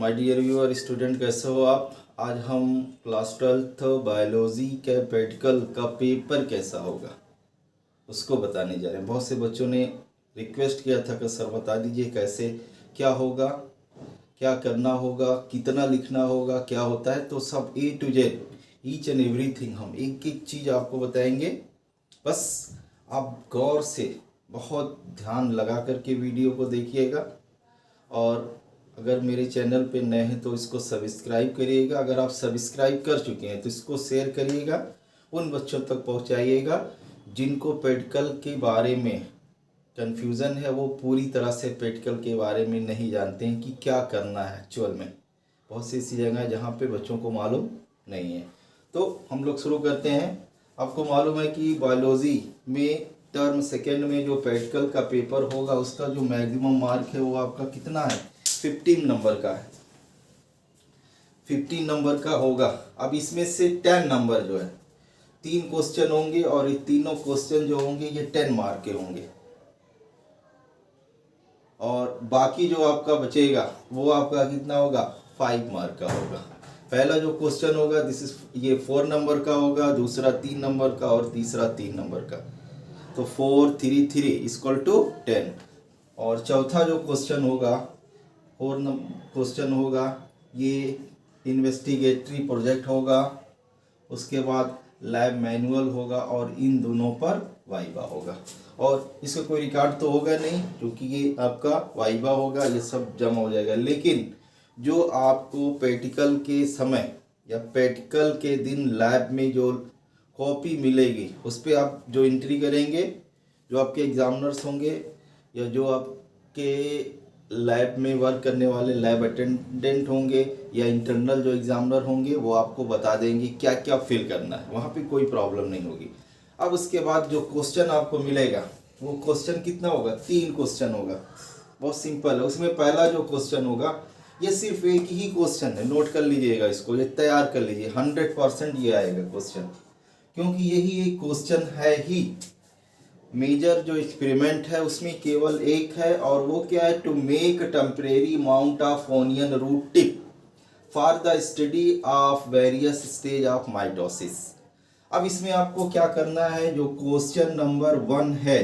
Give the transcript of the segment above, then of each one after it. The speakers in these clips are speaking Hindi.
माय डियर व्यूअर स्टूडेंट, कैसे हो आप। आज हम क्लास 12th बायोलॉजी के प्रैक्टिकल का पेपर कैसा होगा उसको बताने जा रहे हैं। बहुत से बच्चों ने रिक्वेस्ट किया था कि सर बता दीजिए कैसे क्या होगा, क्या करना होगा, कितना लिखना होगा, क्या होता है। तो सब A to Z each and everything हम एक एक चीज़ आपको बताएंगे। बस आप गौर से बहुत ध्यान लगा करके वीडियो को देखिएगा और अगर मेरे चैनल पे नए हैं तो इसको सब्सक्राइब करिएगा। अगर आप सब्सक्राइब कर चुके हैं तो इसको शेयर करिएगा, उन बच्चों तक पहुंचाइएगा जिनको प्रैक्टिकल के बारे में कन्फ्यूज़न है, वो पूरी तरह से प्रैक्टिकल के बारे में नहीं जानते हैं कि क्या करना है एक्चुअल में। बहुत सी ऐसी जगह है जहाँ पे बच्चों को मालूम नहीं है। तो हम लोग शुरू करते हैं। आपको मालूम है कि बायोलॉजी में टर्म सेकेंड में जो प्रैक्टिकल का पेपर होगा उसका जो मैक्सिमम मार्क है वो आपका कितना है, 15 नंबर का है। 15 नंबर का होगा। अब इसमें से 10 नंबर जो है, 3 क्वेश्चन होंगे और ये तीनों क्वेश्चन जो होंगे ये 10 मार्क के होंगे और बाकी जो आपका बचेगा वो आपका कितना होगा, 5 मार्क का होगा। पहला जो क्वेश्चन होगा ये 4 नंबर का होगा, दूसरा 3 नंबर का और तीसरा 3 नंबर का। तो 4 3 3 इक्वल टू 10। और चौथा जो क्वेश्चन होगा, 4 क्वेश्चन होगा, ये इन्वेस्टिगेटरी प्रोजेक्ट होगा, उसके बाद लैब मैनुअल होगा और इन दोनों पर वाइवा होगा। और इसका कोई रिकॉर्ड तो होगा नहीं क्योंकि ये आपका वाइवा होगा, ये सब जमा हो जाएगा। लेकिन जो आपको प्रैक्टिकल के समय या प्रैक्टिकल के दिन लैब में जो कॉपी मिलेगी उस पर आप जो एंट्री करेंगे, जो आपके एग्जामिनर्स होंगे या जो आपके लैब में वर्क करने वाले लैब अटेंडेंट होंगे या इंटरनल जो एग्जामिनर होंगे वो आपको बता देंगे क्या क्या फिल करना है, वहाँ पे कोई प्रॉब्लम नहीं होगी। अब उसके बाद जो क्वेश्चन आपको मिलेगा वो क्वेश्चन कितना होगा, 3 क्वेश्चन होगा। बहुत सिंपल है। उसमें पहला जो क्वेश्चन होगा ये सिर्फ एक ही क्वेश्चन है, नोट कर लीजिएगा इसको, ये तैयार कर लीजिए। 100% ये आएगा क्वेश्चन, क्योंकि यही एक क्वेश्चन है ही। मेजर जो एक्सपेरिमेंट है उसमें केवल एक है और वो क्या है, to make temporary mount of onion root tip for the study of various stage of mitosis. अब इसमें आपको क्या करना है, जो क्वेश्चन नंबर 1 है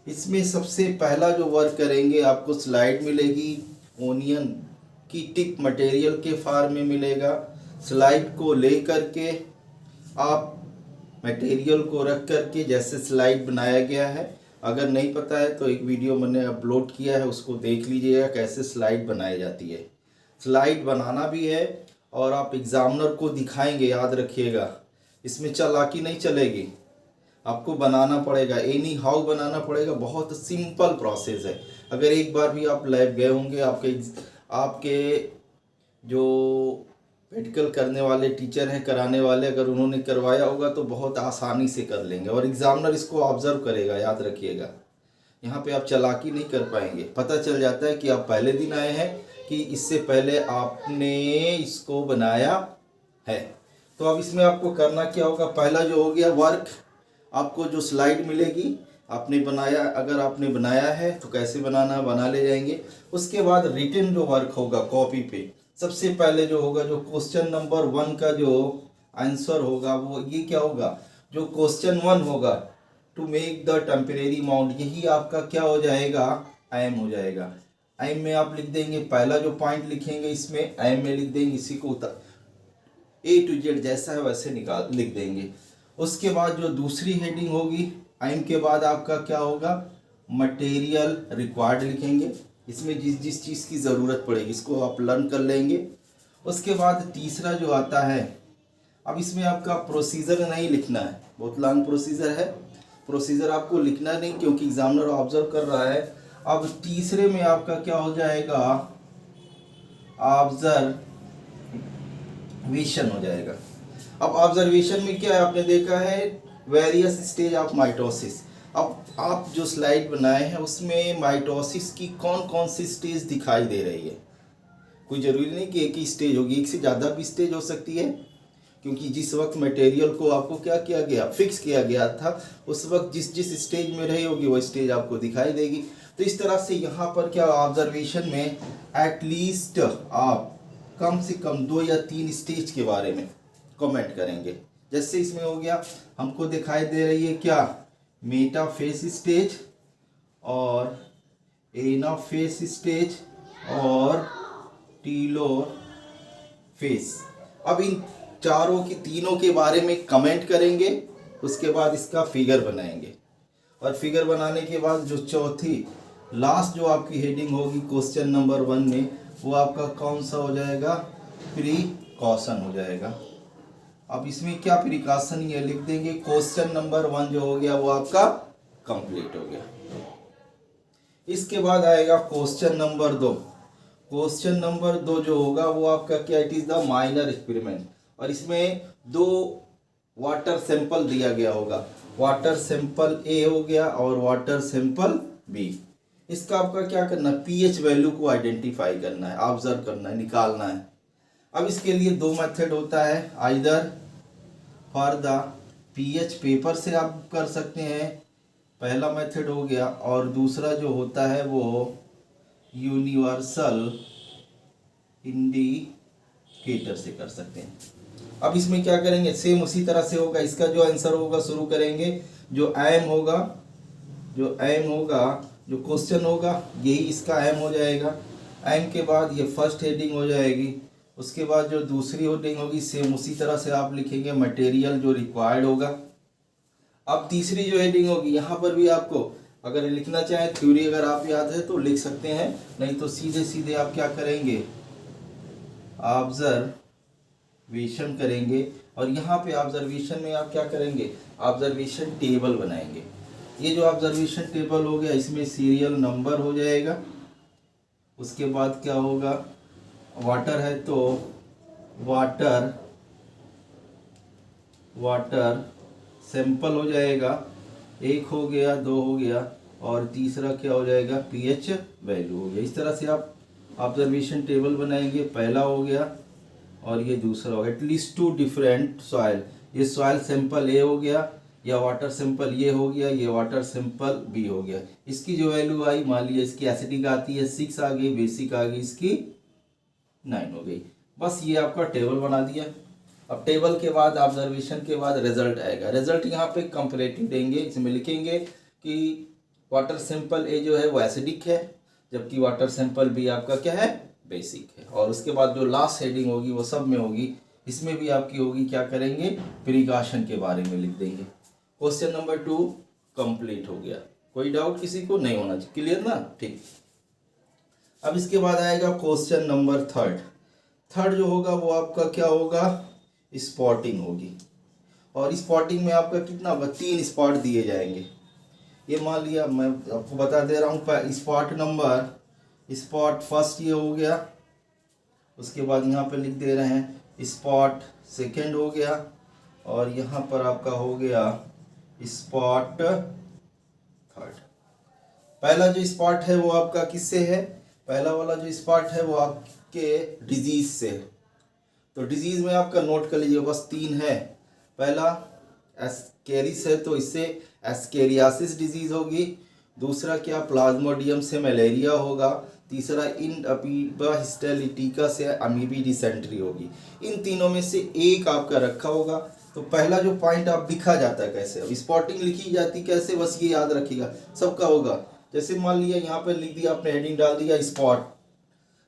इसमें सबसे पहला जो वर्क करेंगे, आपको स्लाइड मिलेगी, ओनियन की टिप मटेरियल के फॉर्म में मिलेगा। स्लाइड को ले करके आप मटेरियल को रख करके जैसे स्लाइड बनाया गया है, अगर नहीं पता है तो एक वीडियो मैंने अपलोड किया है उसको देख लीजिएगा कैसे स्लाइड बनाई जाती है। स्लाइड बनाना भी है और आप एग्जामिनर को दिखाएंगे, याद रखिएगा इसमें चालाकी नहीं चलेगी, आपको बनाना पड़ेगा, एनी हाउ बनाना पड़ेगा। बहुत सिंपल प्रोसेस है। अगर एक बार भी आप लैब गए होंगे, आपके जो प्रैक्टिकल करने वाले टीचर हैं, कराने वाले, अगर उन्होंने करवाया होगा तो बहुत आसानी से कर लेंगे और एग्जामिनर इसको ऑब्जर्व करेगा, याद रखिएगा। यहाँ पे आप चालाकी नहीं कर पाएंगे। पता चल जाता है कि आप पहले दिन आए हैं कि इससे पहले आपने इसको बनाया है। तो अब इसमें आपको करना क्या होगा, पहला जो हो गया वर्क, आपको जो स्लाइड मिलेगी आपने बनाया, अगर आपने बनाया है तो कैसे बनाना बना ले जाएंगे। उसके बाद रिटन जो वर्क होगा कॉपी पे, सबसे पहले जो होगा, जो क्वेश्चन नंबर 1 का जो आंसर होगा वो ये क्या होगा, जो क्वेश्चन 1 होगा, to make the temporary mount, यही आपका क्या हो जाएगा, एम हो जाएगा। एम में आप लिख देंगे, पहला जो पॉइंट लिखेंगे इसमें एम में लिख देंगे, इसी को A to Z जैसा है वैसे लिख देंगे। उसके बाद जो दूसरी हेडिंग होगी, एम के बाद आपका क्या होगा, मटेरियल रिक्वायर्ड लिखेंगे, इसमें जिस चीज़ की ज़रूरत पड़ेगी इसको आप लर्न कर लेंगे। उसके बाद तीसरा जो आता है, अब इसमें आपका प्रोसीजर नहीं लिखना है, बहुत लॉन्ग प्रोसीजर है, प्रोसीजर आपको लिखना नहीं क्योंकि एग्जामिनर ऑब्जर्व कर रहा है। अब तीसरे में आपका क्या हो जाएगा, ऑब्जर्वेशन हो जाएगा। अब ऑब्जर्वेशन में क्या है, आपने देखा है वेरियस स्टेज ऑफ माइटोसिस। अब आप जो स्लाइड बनाए हैं उसमें माइटोसिस की कौन कौन सी स्टेज दिखाई दे रही है। कोई ज़रूरी नहीं कि एक ही स्टेज होगी, एक से ज़्यादा भी स्टेज हो सकती है, क्योंकि जिस वक्त मटेरियल को आपको क्या किया गया, फिक्स किया गया था, उस वक्त जिस स्टेज में रही होगी वो स्टेज आपको दिखाई देगी। तो इस तरह से यहाँ पर क्या ऑब्जर्वेशन में एटलीस्ट आप कम से कम 2 या 3 स्टेज के बारे में कमेंट करेंगे। जैसे इसमें हो गया, हमको दिखाई दे रही है क्या, मेटाफेज स्टेज और एनाफेज स्टेज और टेलोफेज। अब इन चारों की तीनों के बारे में कमेंट करेंगे, उसके बाद इसका फिगर बनाएंगे और फिगर बनाने के बाद जो चौथी लास्ट जो आपकी हेडिंग होगी क्वेश्चन नंबर 1 में, वो आपका कौन सा हो जाएगा, प्रिकॉशन हो जाएगा। अब इसमें क्या प्रिकॉशन ये लिख देंगे, क्वेश्चन नंबर 1 जो हो गया वो आपका कंप्लीट हो गया। इसके बाद आएगा क्वेश्चन नंबर 2। क्वेश्चन नंबर 2 जो होगा वो आपका क्या, it is the minor experiment, और इसमें 2 वाटर सैंपल दिया गया होगा, वाटर सैंपल ए हो गया और वाटर सैंपल बी। इसका आपका क्या करना है, पीएच वैल्यू को आइडेंटिफाई करना है, ऑब्जर्व करना है, निकालना है। अब इसके लिए 2 मेथड होता है, either for the pH paper से आप कर सकते हैं, पहला मेथड हो गया, और दूसरा जो होता है वो यूनिवर्सल इंडिकेटर से कर सकते हैं। अब इसमें क्या करेंगे, सेम उसी तरह से होगा, इसका जो आंसर होगा शुरू करेंगे, जो एम होगा, जो क्वेश्चन होगा यही इसका एम हो जाएगा। एम के बाद ये फर्स्ट हेडिंग हो जाएगी, उसके बाद जो दूसरी हेडिंग होगी सेम उसी तरह से आप लिखेंगे, मटेरियल जो रिक्वायर्ड होगा। अब तीसरी जो हेडिंग होगी यहाँ पर भी आपको अगर लिखना चाहें थ्योरी अगर आप याद है तो लिख सकते हैं, नहीं तो सीधे सीधे आप क्या करेंगे, ऑब्जर्वेशन करेंगे, और यहाँ पे ऑब्जर्वेशन में आप क्या करेंगे, ऑब्जर्वेशन टेबल बनाएंगे। ये जो ऑब्जर्वेशन टेबल हो गया इसमें सीरियल नंबर हो जाएगा, उसके बाद क्या होगा, वाटर है तो वाटर सैंपल हो जाएगा, 1 हो गया, 2 हो गया, और तीसरा क्या हो जाएगा, पीएच वैल्यू हो गया। इस तरह से आप ऑब्जर्वेशन टेबल बनाएंगे, पहला हो गया और ये दूसरा हो गया, एटलीस्ट 2 डिफरेंट सॉइल, ये सॉइल सैंपल ए हो गया, या वाटर सैंपल ये हो गया, ये वाटर सैंपल बी हो गया। इसकी जो वैल्यू आई, मान लिया इसकी एसिडिक आती है 6 आ गई, बेसिक आ गई इसकी 9 हो गई। बस ये आपका टेबल बना दिया। अब टेबल के बाद ऑब्जर्वेशन के बाद रिजल्ट आएगा, रिजल्ट यहाँ पे कंपैरेटिव देंगे, इसमें लिखेंगे कि वाटर सैंपल ए जो है वो एसिडिक है, जबकि वाटर सैंपल बी आपका क्या है, बेसिक है। और उसके बाद जो लास्ट हेडिंग होगी वो सब में होगी, इसमें भी आपकी होगी, क्या करेंगे, प्रिकॉशन के बारे में लिख देंगे। क्वेश्चन नंबर 2 कंप्लीट हो गया। कोई डाउट किसी को नहीं होना चाहिए, क्लियर ना, ठीक। अब इसके बाद आएगा क्वेश्चन नंबर 3 जो होगा वो आपका क्या होगा, स्पॉटिंग होगी, और स्पॉटिंग में आपका कितना होगा, 3 स्पॉट दिए जाएंगे। ये मान लिया मैं आपको बता दे रहा हूँ, स्पॉट फर्स्ट ये हो गया, उसके बाद यहाँ पे लिख दे रहे हैं स्पॉट सेकंड हो गया, और यहाँ पर आपका हो गया स्पॉट 3rd। पहला जो स्पॉट है वो आपका किससे है, पहला वाला जो स्पॉट है वो आपके डिजीज से है। तो डिजीज में आपका नोट कर लीजिए, बस 3 है। पहला एस्केरिस है तो इससे एस्केरियासिस डिजीज होगी, दूसरा क्या, प्लाज्मोडियम से मलेरिया होगा, तीसरा इंडअमीबा हिस्टेलिटिका से अमीबी डिसेंट्री होगी। इन तीनों में से एक आपका रखा होगा। तो पहला जो पॉइंट आप दिखा जाता है कैसे, अब स्पॉटिंग लिखी जाती कैसे, बस ये याद रखिएगा, सबका होगा। जैसे मान लिया यहाँ पर लिख दिया आपने, हेडिंग डाल दिया spot,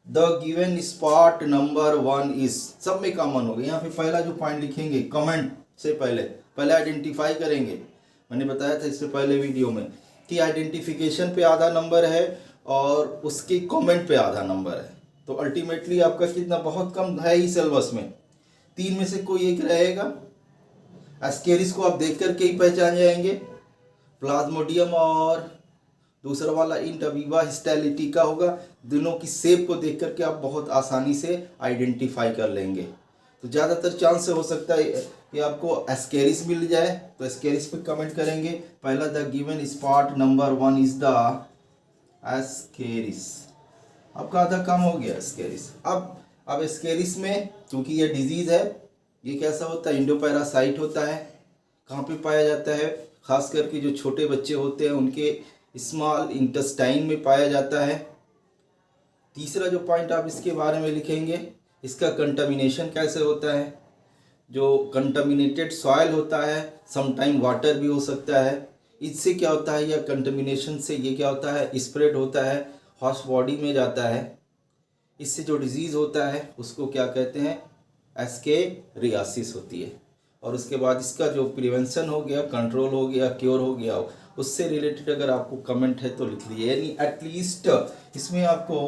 the given spot number 1 is, सब में कॉमन हो गया। यहाँ पे पहला जो पॉइंट लिखेंगे कमेंट से पहले आइडेंटिफाई करेंगे। मैंने बताया था इससे पहले वीडियो में कि आइडेंटिफिकेशन पे आधा नंबर है और उसके कमेंट पे आधा नंबर है। तो अल्टीमेटली आपका कितना, बहुत कम है ही सिलेबस में, 3 में से कोई एक रहेगा। एस्केरिस को आप देख करके ही पहचान जाएंगे, प्लाज्मोडियम और दूसरा वाला इंडअमीबा हिस्टेलिटिका होगा, दोनों की शेप को देख करके आप बहुत आसानी से आइडेंटिफाई कर लेंगे। तो ज़्यादातर चांस से हो सकता है कि आपको एस्केरिस मिल जाए, तो एस्केरिस पे कमेंट करेंगे। पहला, the given spot number 1 is the Ascaris, आपका आधा काम हो गया एस्केरिस। अब एस्केरिस में क्योंकि ये डिजीज़ है, ये कैसा होता है, इंडोपैरासाइट होता है। कहाँ पे पाया जाता है, खास करके जो छोटे बच्चे होते हैं उनके स्मॉल इंटेस्टाइन में पाया जाता है। तीसरा जो पॉइंट आप इसके बारे में लिखेंगे, इसका कंटामिनेशन कैसे होता है, जो कंटामिनेटेड सॉइल होता है, समटाइम वाटर भी हो सकता है, इससे क्या होता है, या कंटामिनेशन से ये क्या होता है, स्प्रेड होता है, हॉस्ट बॉडी में जाता है, इससे जो डिजीज़ होता है उसको क्या कहते हैं, एस्केरियासिस होती है। और उसके बाद इसका जो प्रिवेंशन हो गया, कंट्रोल हो गया, क्योर हो गया, उससे रिलेटेड अगर आपको कमेंट है तो लिख लीजिए। यानी एटलीस्ट इसमें आपको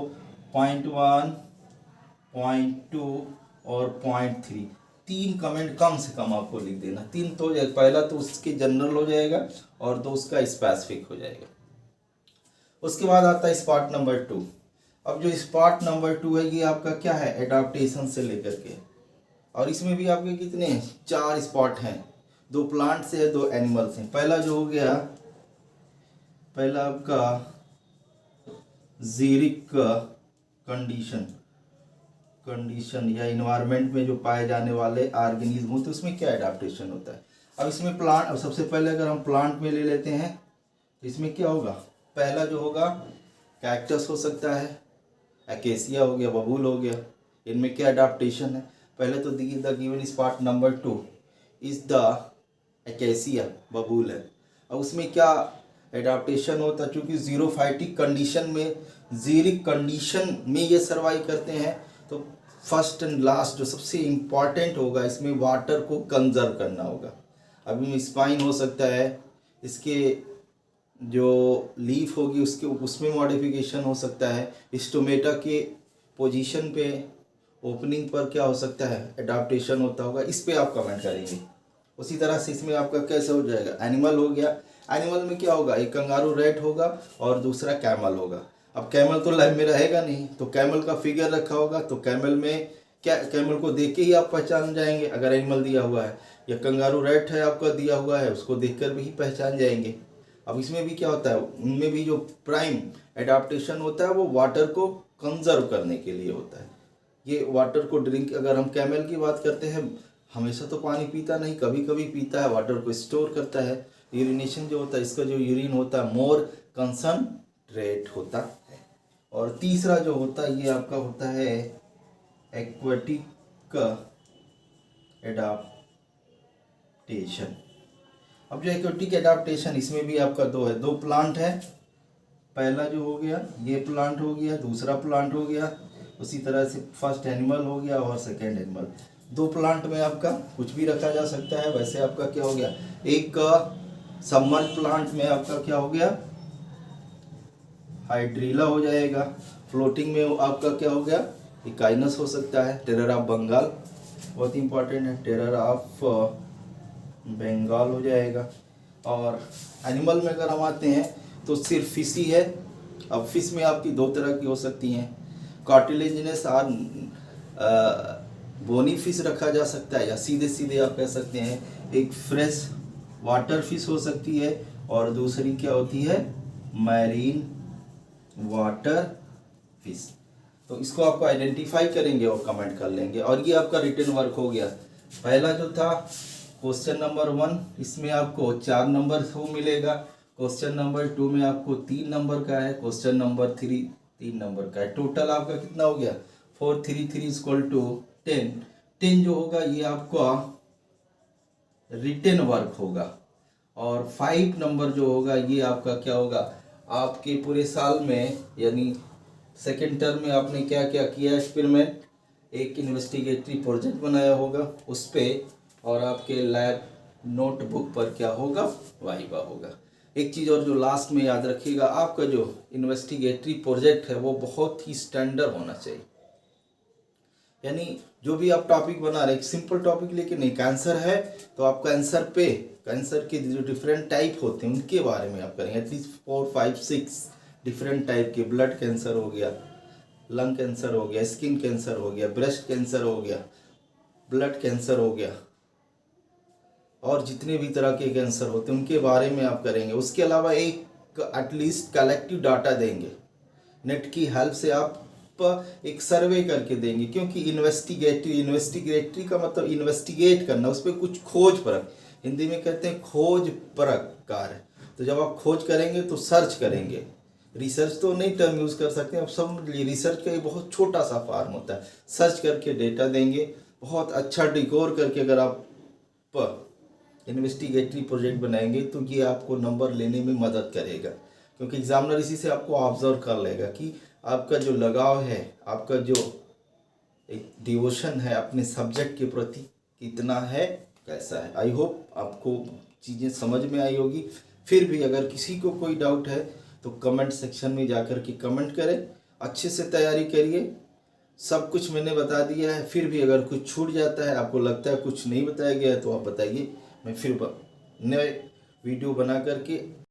0.1, 0.2 और 0.3 3 कमेंट कम से कम आपको लिख देना। 3 तो पहला तो उसके जनरल हो जाएगा और 2 उसका स्पेसिफिक हो जाएगा। उसके बाद आता है स्पॉट नंबर 2। अब जो स्पॉट नंबर 2 है ये आपका क्या है, एडाप्टेशन से लेकर के, और इसमें भी आपके कितने हैं, 4 स्पॉट हैं, 2 प्लांट से है, 2 एनिमल से। पहला जो हो गया, पहला आपका जीरिक कंडीशन या इन्वायरमेंट में जो पाए जाने वाले ऑर्गेनिज्म होते हैं उसमें क्या एडाप्टेशन होता है। अब इसमें प्लांट, अब सबसे पहले अगर हम प्लांट में ले लेते हैं तो इसमें क्या होगा, पहला जो होगा कैक्टस हो सकता है, एकेसिया हो गया, बबूल हो गया। इनमें क्या एडाप्टेशन है, पहले तो the given spot number 2 is the acacia, बबूल है। अब उसमें क्या एडाप्टेशन होता है, चूँकि जीरोफाइटिक कंडीशन में, जीरिक कंडीशन में ये सर्वाइव करते हैं, तो फर्स्ट एंड लास्ट जो सबसे इम्पॉर्टेंट होगा इसमें वाटर को कंजर्व करना होगा। अभी स्पाइन हो सकता है, इसके जो लीफ होगी उसके उसमें मॉडिफिकेशन हो सकता है, स्टोमेटा के पोजीशन पे ओपनिंग पर क्या हो सकता है, एडाप्टेशन होता होगा। इस पे आप कमेंट करेंगे। उसी तरह से इसमें आपका कैसे हो जाएगा, एनिमल हो गया। एनिमल में क्या होगा, एक कंगारू रैट होगा और दूसरा कैमल होगा। अब कैमल तो लाइफ में रहेगा नहीं, तो कैमल का फिगर रखा होगा, तो कैमल में क्या, कैमल को देख के ही आप पहचान जाएंगे अगर एनिमल दिया हुआ है, या कंगारू रैट है आपका दिया हुआ है, उसको देखकर भी पहचान जाएंगे। अब इसमें भी क्या होता है, उनमें भी जो प्राइम एडाप्टेशन होता है वो वाटर को कंजर्व करने के लिए होता है। ये वाटर को ड्रिंक, अगर हम कैमल की बात करते हैं, हमेशा तो पानी पीता नहीं, कभी कभी पीता है, वाटर को स्टोर करता है। यूरिनेशन जो होता है, इसका जो यूरिन होता है मोर कंसनट्रेट होता है। और तीसरा जो होता है ये आपका होता है एक्वेटिक एडाप्टेशन। अब जो एक्वेटिक एडाप्टेशन, इसमें भी आपका 2 है, 2 प्लांट है। पहला जो हो गया ये प्लांट हो गया, दूसरा प्लांट हो गया, उसी तरह से फर्स्ट एनिमल हो गया और सेकेंड एनिमल। 2 प्लांट में आपका कुछ भी रखा जा सकता है। वैसे आपका क्या हो गया, एक सबमर्ज प्लांट में आपका क्या हो गया, हाइड्रीला हो जाएगा। फ्लोटिंग में आपका क्या हो गया, इकाइनस हो सकता है। टेरर ऑफ बंगाल बहुत इंपॉर्टेंट है, टेरर ऑफ बंगाल हो जाएगा। और एनिमल में अगर हम आते हैं तो सिर्फ फिश ही है। अब फिश में आपकी 2 तरह की हो सकती हैं, कार्टिलेजिनस और बोनी फिश रखा जा सकता है, या सीधे सीधे आप कह सकते हैं एक फ्रेश वाटर फिश हो सकती है, और दूसरी क्या होती है, मैरीन वाटर फिश। तो इसको आपको आइडेंटिफाई करेंगे और कमेंट कर लेंगे। और ये आपका रिटन वर्क हो गया। पहला जो था क्वेश्चन नंबर 1, इसमें आपको 4 नंबर को मिलेगा। क्वेश्चन नंबर 2 में आपको 3 नंबर का है। क्वेश्चन नंबर 3 3 नंबर का है। टोटल आपका कितना हो गया, 4 3 3 = 10। 10 जो होगा ये आपका रिटन वर्क होगा। और 5 नंबर जो होगा ये आपका क्या होगा, आपके पूरे साल में, यानी सेकेंड टर्म में आपने क्या क्या किया एक्सपेरिमेंट, एक इन्वेस्टिगेटरी प्रोजेक्ट बनाया होगा उस पर, और आपके लैब नोटबुक पर क्या होगा, वाइवा होगा। एक चीज़ और जो लास्ट में याद रखिएगा, आपका जो इन्वेस्टिगेटरी प्रोजेक्ट है वो बहुत ही स्टैंडर्ड होना चाहिए। यानी जो भी आप टॉपिक बना रहे, एक सिंपल टॉपिक लेके नहीं, कैंसर है तो आपका आंसर पे कैंसर के जो डिफरेंट टाइप होते हैं उनके बारे में आप करेंगे। एटलीस्ट 4 5 6 डिफरेंट टाइप के, ब्लड कैंसर हो गया, लंग कैंसर हो गया, स्किन कैंसर हो गया, ब्रेस्ट कैंसर हो गया, ब्लड कैंसर हो गया, और जितने भी तरह के कैंसर होते हैं उनके बारे में आप करेंगे। उसके अलावा एक एटलीस्ट कलेक्टिव डाटा देंगे, नेट की हेल्प से आप एक सर्वे करके देंगे, क्योंकि इन्वेस्टिगेटरी का मतलब इन्वेस्टिगेट करना, उस पर कुछ खोज परख, हिंदी में कहते हैं खोज परख कार्य। तो जब आप खोज करेंगे तो सर्च करेंगे, रिसर्च तो नहीं टर्म यूज़ कर सकते, अब सब रिसर्च का एक बहुत छोटा सा फार्म होता है। सर्च करके डेटा देंगे, बहुत अच्छा डिकोर करके अगर आप इन्वेस्टिगेटरी प्रोजेक्ट बनाएंगे तो ये आपको नंबर लेने में मदद करेगा, क्योंकि एग्जामिनर इसी से आपको ऑब्जर्व कर लेगा कि आपका जो लगाव है, आपका जो एक डिवोशन है अपने सब्जेक्ट के प्रति कितना है, कैसा है। आई होप आपको चीज़ें समझ में आई होगी। फिर भी अगर किसी को कोई डाउट है तो कमेंट सेक्शन में जाकर के कमेंट करें, अच्छे से तैयारी करिए। सब कुछ मैंने बता दिया है, फिर भी अगर कुछ छूट जाता है, आपको लगता है कुछ नहीं बताया गया है, तो आप बताइए, मैं फिर नए वीडियो बना करके